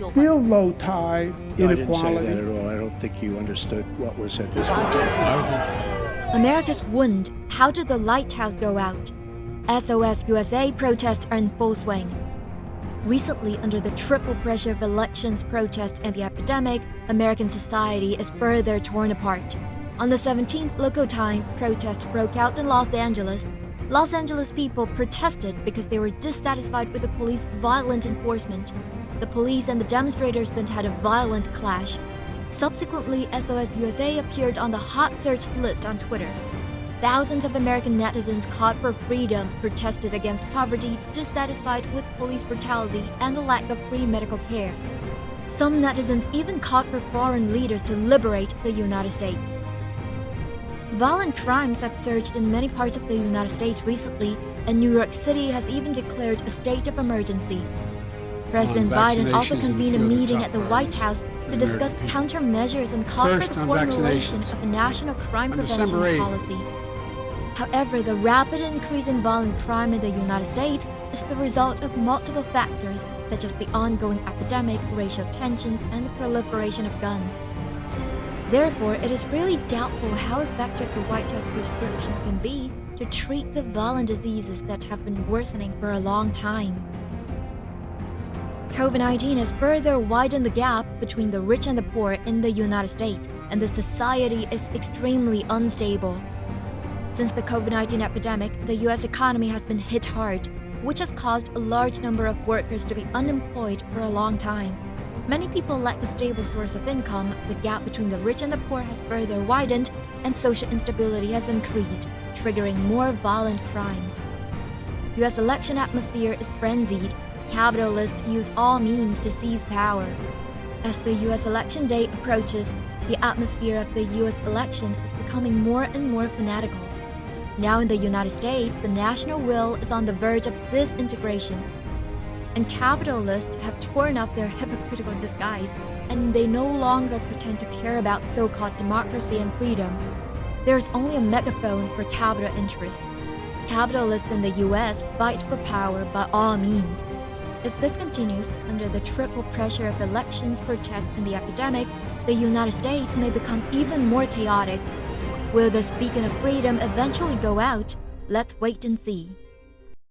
就会。 Still low tide, No, I didn't say that inequality. at all. I don't think you understood what was at this point. America's wound. How did the lighthouse go out? SOS USA protests are in full swing. Recently, under the triple pressure of elections, protests, and the epidemic, American society is further torn apart. On the 17th local time, protests broke out in Los Angeles. Los Angeles people protested because they were dissatisfied with the police's violent enforcement. The police and the demonstrators then had a violent clash. Subsequently, SOS USA appeared on the hot search list on Twitter. Thousands of American netizens caught for freedom protested against poverty, dissatisfied with police brutality, and the lack of free medical care. Some netizens even called for foreign leaders to liberate the United States. Violent crimes have surged in many parts of the United States recently, and New York City has even declared a state of emergency. President Biden also convened a meeting at the White House to discuss countermeasures and call for the formulation of a national crime prevention policy. However, the rapid increase in violent crime in the United States is the result of multiple factors, such as the ongoing epidemic, racial tensions, and the proliferation of guns. Therefore, it is really doubtful how effective the White House prescriptions can be to treat the violent diseases that have been worsening for a long time. COVID-19 has further widened the gap between the rich and the poor in the United States, and the society is extremely unstable. Since the COVID-19 epidemic, the U.S. economy has been hit hard, which has caused a large number of workers to be unemployed for a long time. Many people lack a stable source of income, the gap between the rich and the poor has further widened, and social instability has increased, triggering more violent crimes. U.S. election atmosphere is frenzied. Capitalists use all means to seize power. As the U.S. election day approaches, the atmosphere of the U.S. election is becoming more and more fanatical. Now in the United States, the national will is on the verge of disintegration. And capitalists have torn off their hypocritical disguise, and they no longer pretend to care about so-called democracy and freedom. There is only a megaphone for capital interests. Capitalists in the U.S. fight for power by all means. If this continues, under the triple pressure of elections, protests, and the epidemic, the United States may become even more chaotic. Will this beacon of freedom eventually go out? Let's wait and see.